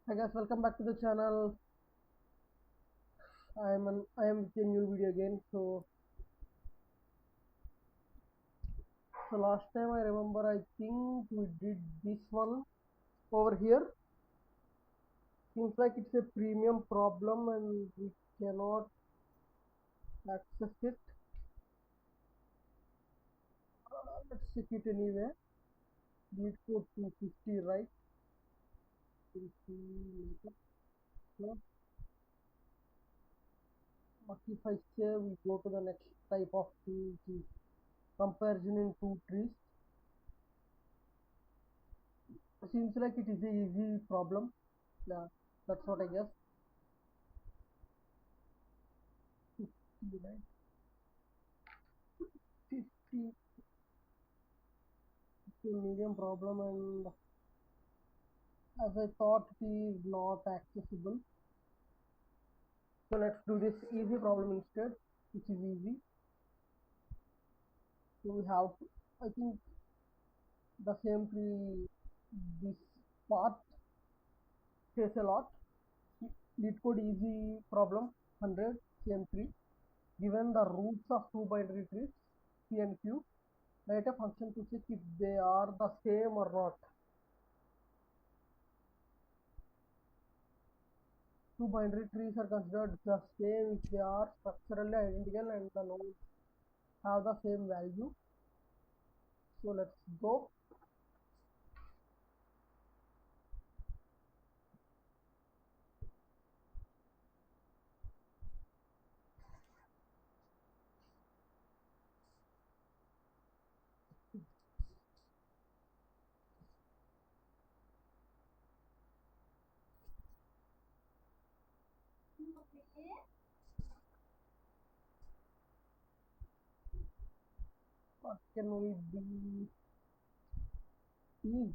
Hi guys, welcome back to the channel. I am with a new video again. So last time I remember I think we did this one over here. Seems like it's a premium problem and we cannot access it. Let's check it anyway. Lead code 250, right? 250. So what if I say we go to the next type of tree, which is comparison in two trees? Seems like it is a easy problem. Yeah, that's what I guess. 50, right? 50 is a medium problem, and as I thought it is not accessible. So let's do this easy problem instead, which is easy. So we have to, I think the same tree, this part says a lot. Lead code easy problem 100, same tree. Given the roots of two binary trees, P and Q, write a function to check if they are the same or not. Two binary trees are considered the same if they are structurally identical and the nodes have the same value. So let's go. What can we do?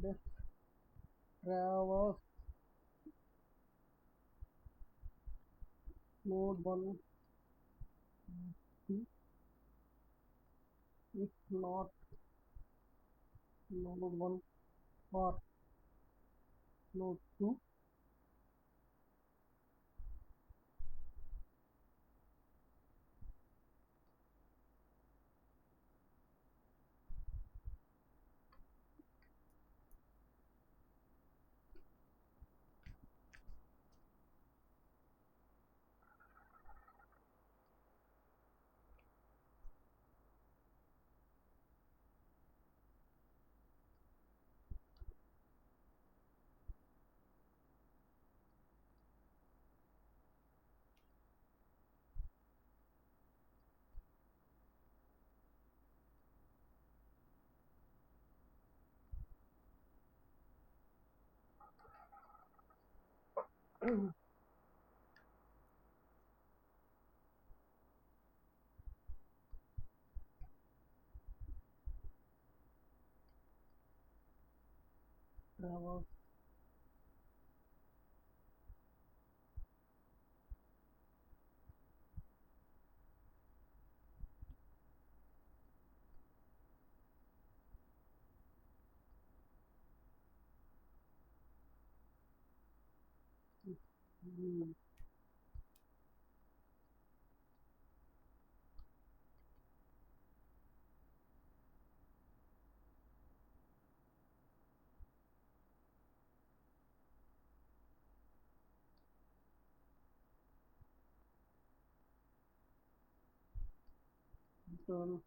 Let's traverse node 1, 2, if not node 1 or node 2. Traverse is return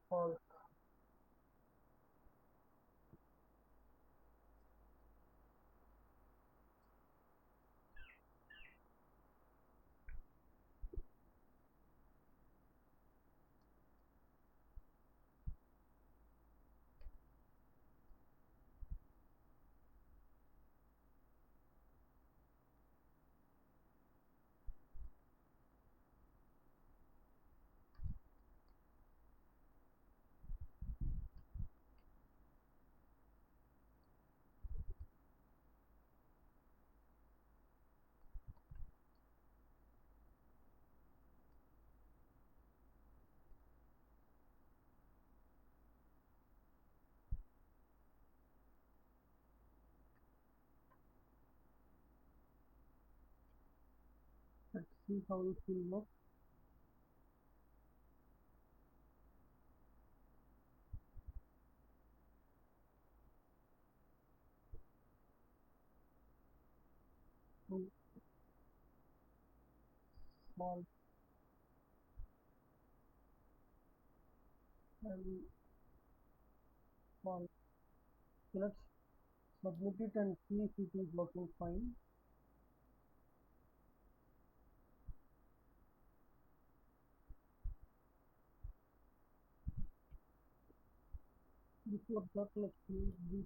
false. Let's see how it will work. Hmm, Small and small. So let's submit it and see if it is working fine. Before that, let's see this.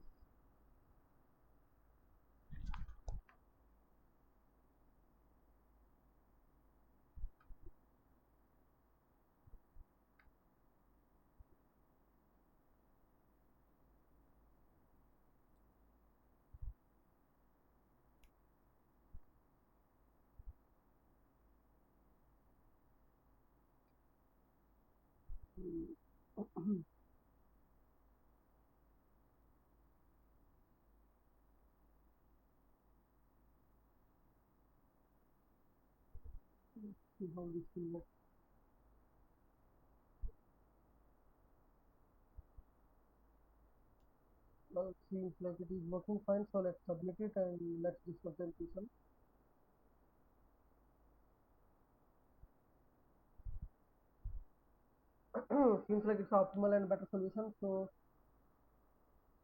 See how this will work. Well, it seems like it is working fine, so let's submit it and let's discuss the intuition. Seems like it's optimal and better solution. So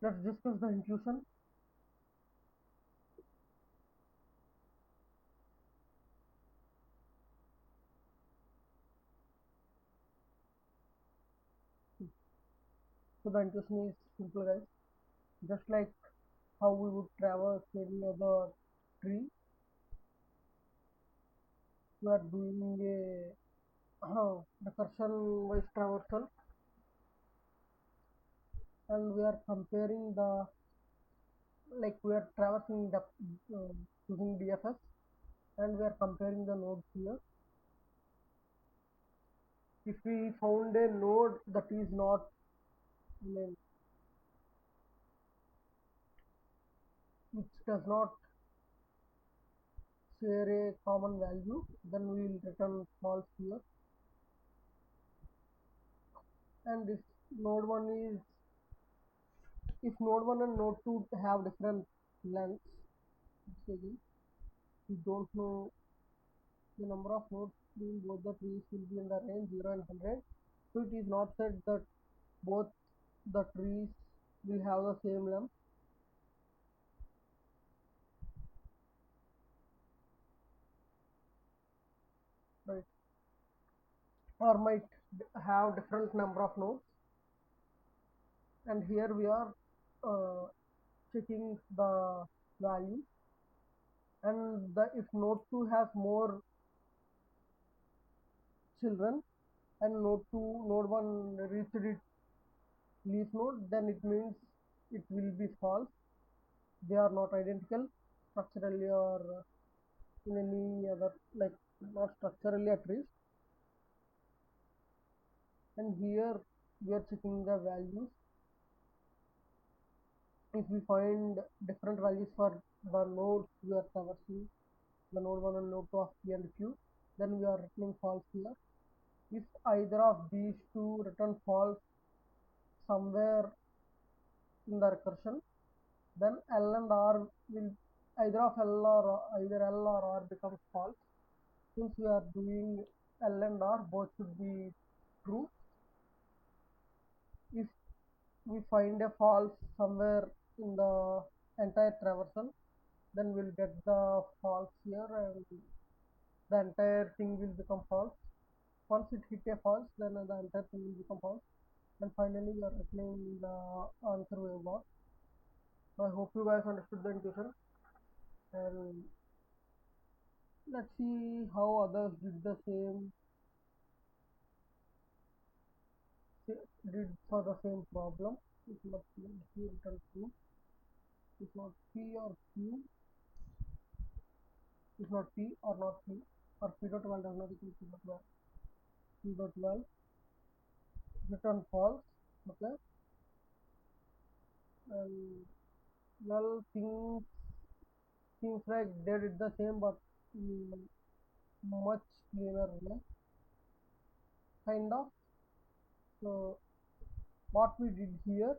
let's discuss the intuition. So the intuition is simple, guys. Just like how we would traverse any other tree, we are doing a recursion wise traversal, and we are comparing the like we are traversing the using DFS, and we are comparing the nodes here. If we found a node that is not, I mean, which does not share a common value, then we will return false here. And node 1 is if node 1 and node 2 have different lengths, we don't know the number of nodes in both the trees will be in the range 0 and 100. So it is not said that both the trees will have the same length, right? Or might have different number of nodes. And here we are checking the value, and if node 2 has more children and node 1 reached its leaf node, then it means it will be false. They are not identical structurally or in any other, like not structurally at least. And here we are checking the values. If we find different values for the nodes we are traversing, the node 1 and node 2 of P and Q, then we are returning false here. If either of these two return false somewhere in the recursion, then L and R will either of L or either L or R becomes false. Since we are doing L and R, both should be true. If we find a false somewhere in the entire traversal, then we'll get the false here and the entire thing will become false. Once it hit a false, then the entire thing will become false. And finally, we are returning the answer we have got. So I hope you guys understood the intuition. And let's see how others did the same, did for the same problem. It's not P, return true. It's not P or Q. It's not P or not P. Or P dot 1 does not equal P dot 1. P dot 1 return false. Okay. And well, things seems like they did the same, but much cleaner way, kind of. So what we did here,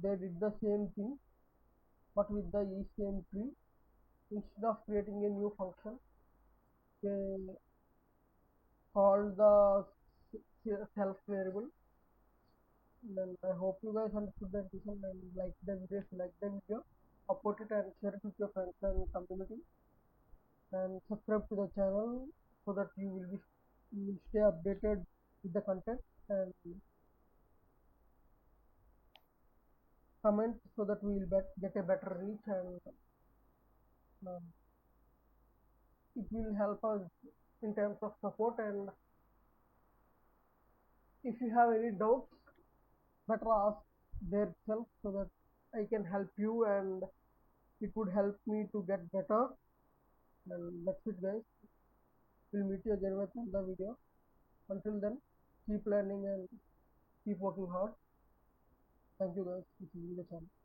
they did the same thing but with the same tree. Instead of creating a new function, they called the self variable. Then I hope you guys understood the decision and like the video. If you like the video, support it and share it with your friends and community, and subscribe to the channel so that you will stay updated with the content, and comment so that we will get a better reach, and um, it will help us in terms of support. And if you have any doubts, better ask there itself so that I can help you and it would help me to get better. And that's it, guys. We'll meet you again with another video. Until then, keep learning and keep working hard. Thank you, guys. This is the channel.